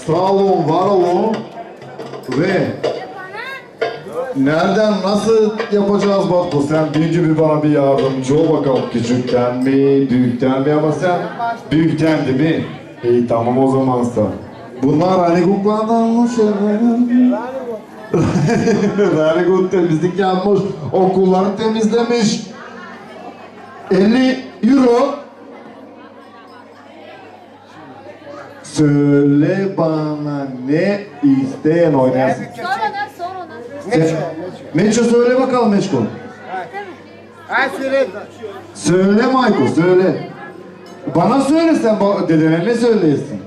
sağ olun, var olun. Ve nereden, nasıl yapacağız Batko? Sen bir bana bir yardımcı ol bakalım. Küçükten mi, büyükten mi? Ama sen büyükten değil mi? İyi tamam o zaman sen. Bunlar hani kuklanmış. Ranigun temizlik yapmış, okulları temizlemiş. 50 euro. Söyle bana ne isteyen oynasın. Sonra. Meço söyle bakalım Meçko. Söyle Mayko söyle. Bana söyle sen dedene ne söyleyesin?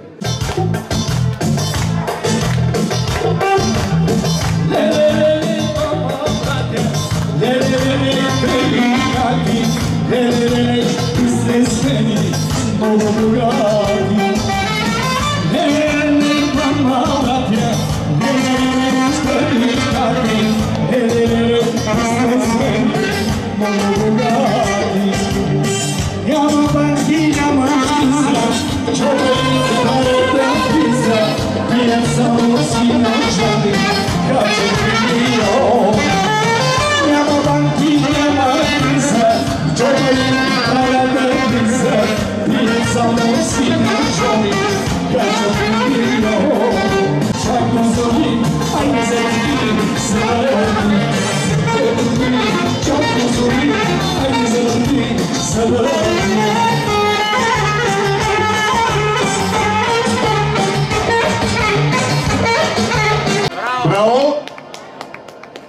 Bravo.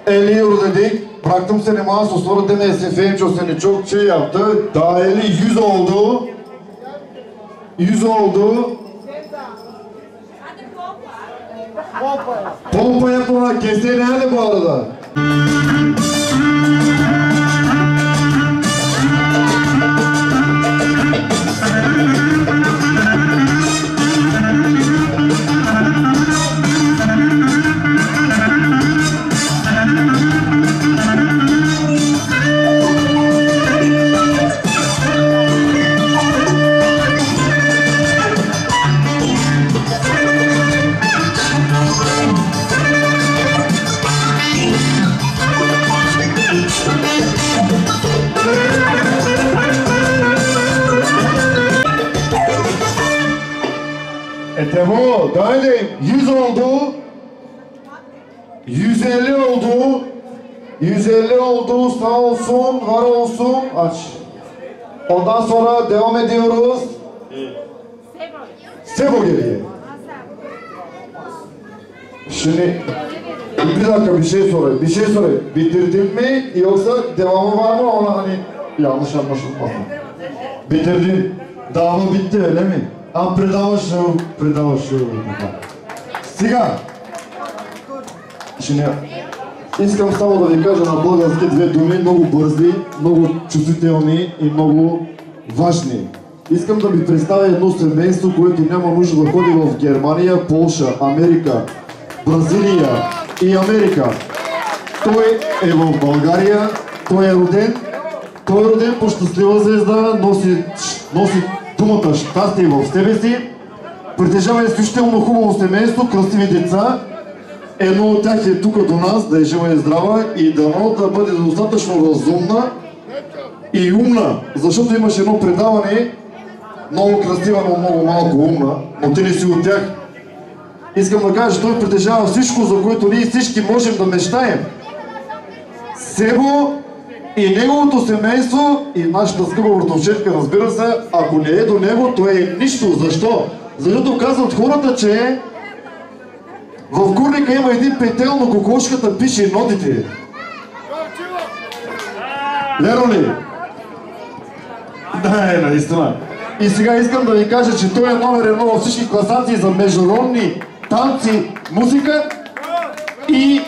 50 euro dedik. Bıraktım seni mağaza, sonra demeyesin Fehmço seni çok şey yaptı. Daha 50, 100 oldu. 100 oldu. Pompa yaparak keseği nerede bu arada? Etebo, daha edeyim. 100 oldu. 150 oldu. 150 oldu. Sağ olsun, var olsun. Aç. Ondan sonra devam ediyoruz. Sebo geriye. Şimdi bir dakika bir şey sorayım. Bir şey sorayım. Bitirdin mi yoksa devamı var mı? Ona hani yanlış anlaşılmasın. Bitirdin. Devamı bitti öyle mi? А предаваш. Сега, искам само да ви кажа на български две думи, много бързи, много чувствителни и много важни. Искам да ви представя едно семейство, което няма нужда да ходи в Германия, Полша, Америка, Бразилия и Америка. Той е в България, той е роден по щастлива звезда, носи думата щастие в себе си, притежава изключително хубаво семейство, красиви деца. Едно от тях е тук до нас, да е жива и здрава и дано да бъде достатъчно разумна и умна, защото имаше едно предаване, много красива, но много малко умна, но ти не си от тях. Искам да кажа, че той притежава всичко, за което ние всички можем да мечтаем. Себо и неговото семейство и нашата скъпа братовчетка, разбира се, ако не е до него, то е нищо. Защо? Защото казват хората, че в курника има един петел, но кокошката пише нотите. Верно ли? Да, наистина. И сега искам да ви кажа, че той е номер 1 във всички класации за международни танци, музика и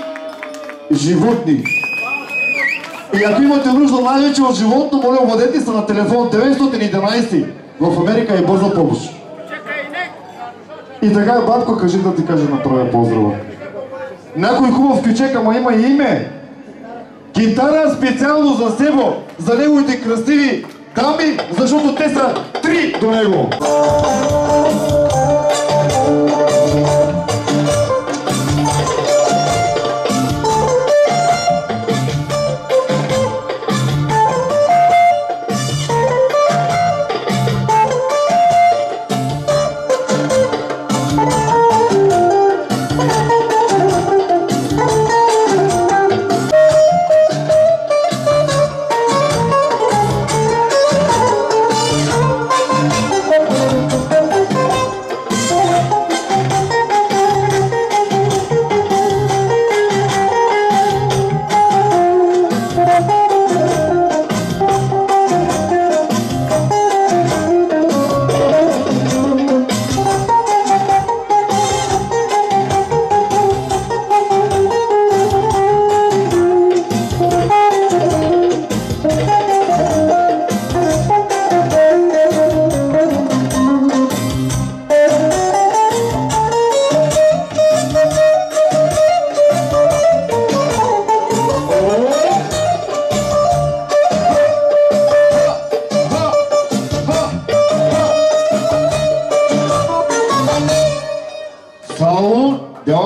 животни. И ако имате нужда най-вече от животно, моля, обадете се на телефон 911 в Америка и бърза помощ. И така, батко, кажи да ти кажа направя поздрава. Някой хубав кючек, ама има и име. Китара специално за Себо, за неговите красиви дами, защото те са 3 до него.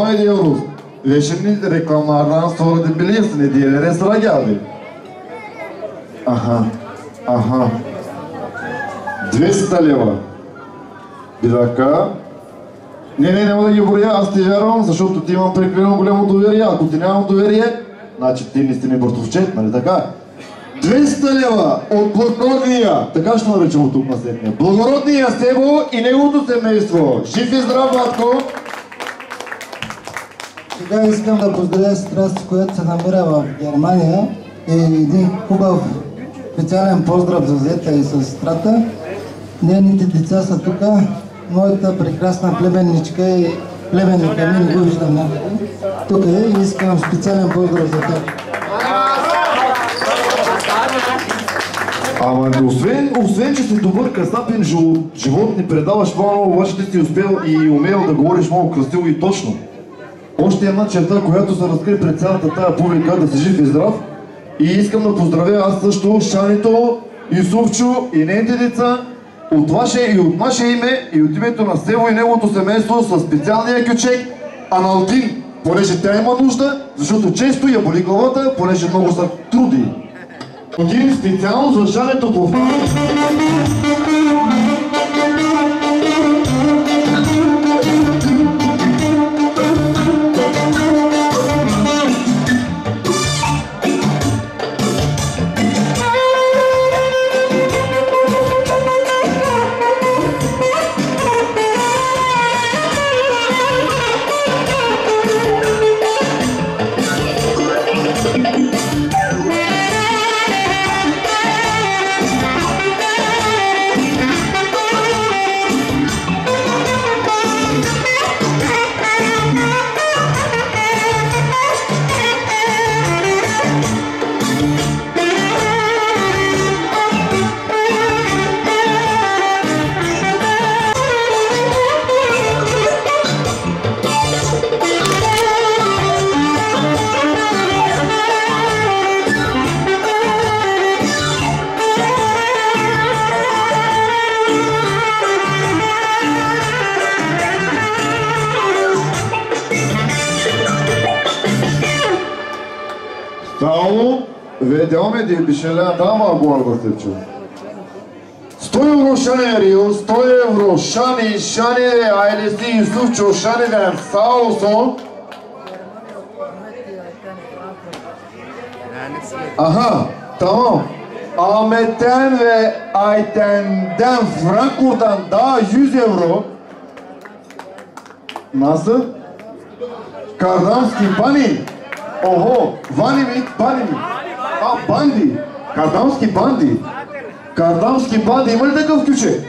devam ediyoruz. Ve şimdi reklamlardan sonra da biliyorsun hediyelere sıra geldi. Aha. 200 лева. Bir dakika. Не, няма да ги боря, аз ти вярвам, защото ти имам прекалено голямо доверие. Ако ти нямам доверие, значи ти не си ми братовчет, нали така? 200 лева от благородния, така ще наричам от тук наследния, благородния Стебо и неговото семейство. Жив и здрав, батко! Сега искам да поздравя сестрата, която се намира в Германия и един хубав специален поздрав за зета и сестрата. Нейните деца са тук, моята прекрасна племенничка и племенника ми, не го виждам някъде. Тук е и искам специален поздрав за тях. Ама освен, че си добър красапен живот, ни предаваш планово, обаче ти си успел и умел да говориш много красиво и точно. Още една черта, която се разкри пред цялата тая публика, да си жив и здрав. И искам да поздравя аз също Шанито, Юсуфчо и нейните деца от ваше и от наше име и от името на Сево и неговото семейство със специалния кючек Аналгин, понеже тя има нужда, защото често я боли главата, понеже много са труди. Аналгин специално за Шанито по Vedevame di Biscelea dama guarda teccio. 100 euro Shani Rio, 100 euro Shani ILC Yusufço Shani'den sağ olsun. Aha, tamam. Ahmet'ten ve Ayten'den Frankfurt'tan daha 100 euro. Nasıl? Kardamski Bani. Oho, Vani mi? Bani mi? Банди! Кардамски банди! Кардамски банди, има ли такъв ключе?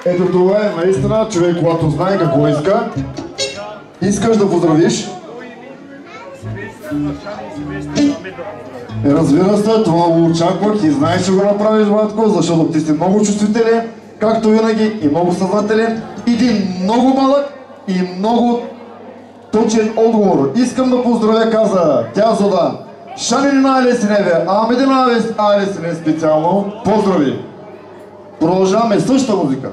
Ето това е наистина човек, когато знае какво иска. Искаш да поздравиш? Разбира се, това го очаквах и знаеш, че го направиш, Владко, защото ти си много чувствителен, както винаги, и много съзнателен, един много малък и много точен отговор. Искам да поздравя, каза тя Зода. Шанина Алесиневе, Амедина Алесине специално, поздрави! Продължаваме същата музика.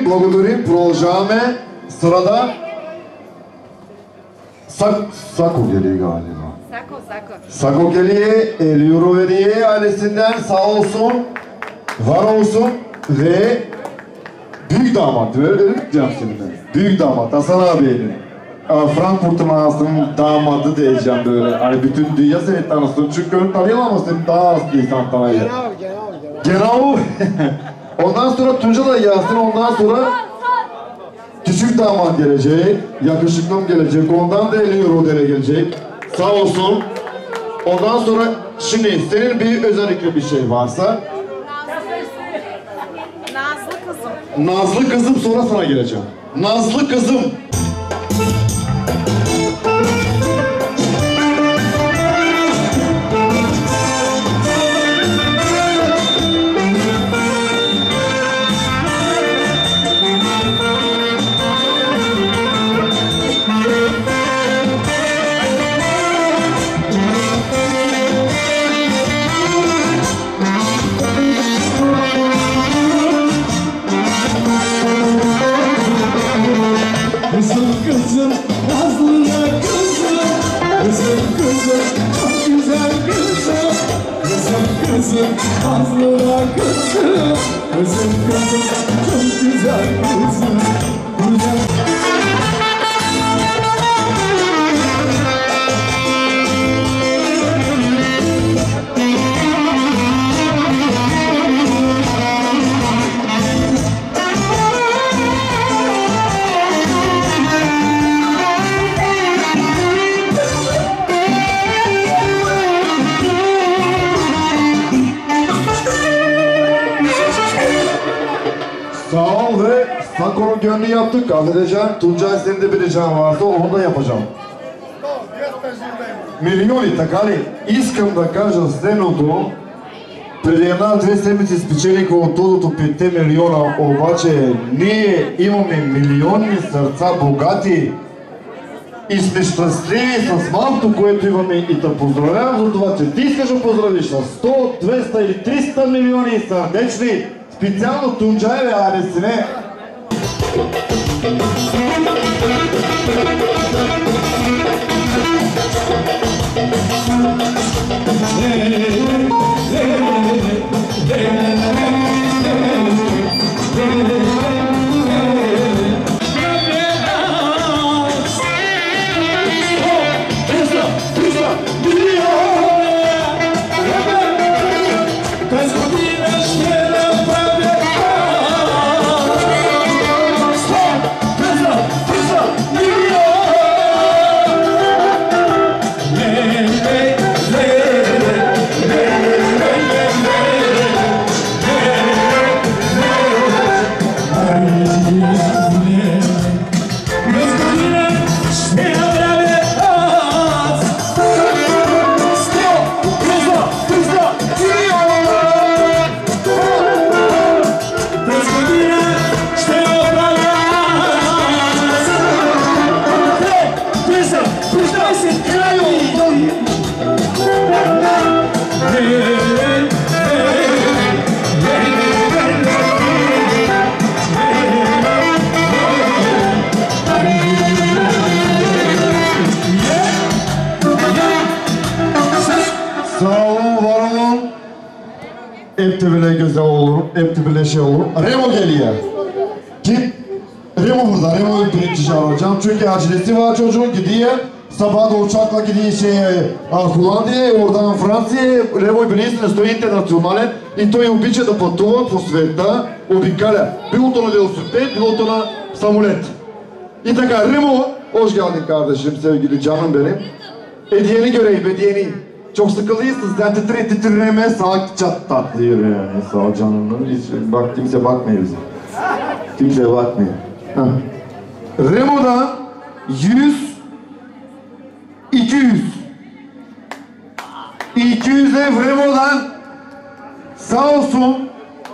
Благодарим, продължаваме. Срада. Сако geliyor galiba. Sako geliyor, Eliuro veriyor ailesinden sağ olsun, var olsun ve büyük damat, öyle diyeceğim şimdi. Büyük damat, Hasan abinin. Frankfurt'un ağasının damadı diyeceğim böyle. Hani bütün dünya seni tanısın çünkü ön tanıyamam ama seni daha az insan tanıyor. Genau. Ondan sonra Tunca da gelsin, ondan sonra küçük damat gelecek, yakışıklım gelecek, ondan da 50 euro dere gelecek. Sağ olsun. Ondan sonra şimdi senin bir özellikle bir şey varsa. Nazlı kızım. Nazlı kızım sonra sana geleceğim. Nazlı kızım. Kızım, Nazlı'ya kızım, çok güzel kızım. Kızım, Nazlı'ya kızım, çok güzel kızım. Sağ ol ve Sako'nun gönlünü yaptık. Affedeceğim. Tuncay senin de bir rican vardı. Onu da yapacağım. Милиони, така ли? Искам да кажа следното. Преди една-две седмици спечелиха от Тодото 5 милиона, обаче ние имаме милионни сърца, богати и сме щастливи с малко, което имаме и те поздравявам за това, че ти искаш да поздравиш с 100, 200 или 300 милиони сърдечни, специално Тунджаеве, Алесине. de bile güzel olur, hep de bile şey olur. Remo geliyor. Kim? Remo burada, Remo'yu birinci çağıracağım. Çünkü acelesi var çocuğun, gidiyor. Sabah da uçakla gidiyor Холандия, oradan Франция. Ремо bilirsiniz, to je internacionalen и той обича да пътува по света, обикаля. Било то на велосипед, било то на самолет. И така, Remo, hoş geldin kardeşim, sevgili canım benim. Hediyeni göreyim, hediyeni. Çok sıkılıyısın, sen titreme, sağ çat tatlı yürü yani, sağ ol canım. Hiç bak, kimse bakmıyor bize. Kimse bakmıyor. Remo'dan 100, 200. 200 ev Remo'dan. Sağ olsun,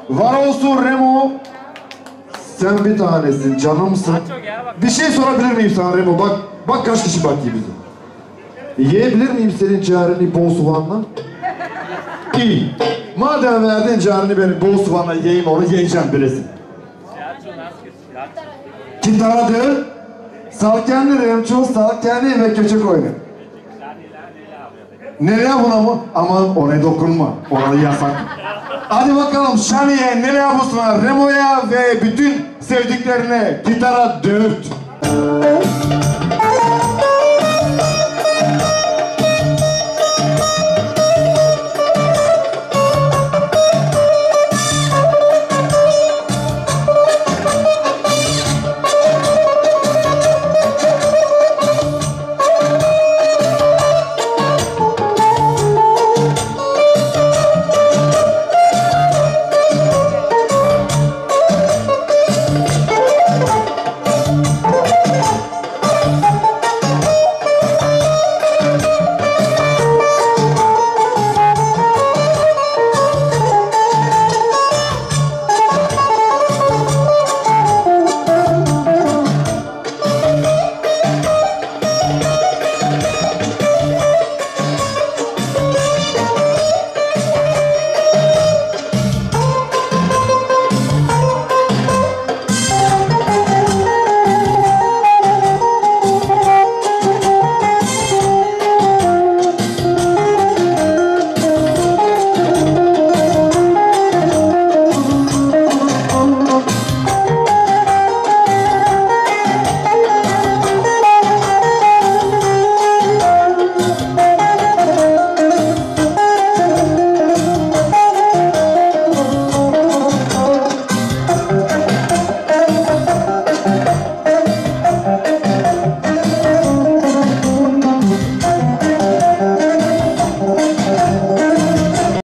var olsun Remo. Sen bir tanesin, canımsın. Bir şey sorabilir miyim sana Remo? Bak kaç kişi bakıyor bize. Yiyebilir miyim senin ciğerini bol soğanla? İyi. Madem verdin ciğerini benim bol soğanla yiyeyim, onu yiyeceğim birisi. Kitaradır. Sal kendini, çok sal kendini ve küçük oyna. Nereye buna mı? Aman ona dokunma, ona yasak. Hadi bakalım Şaniye, nereye bulsunlar? Remo'ya ve bütün sevdiklerine gitara 4.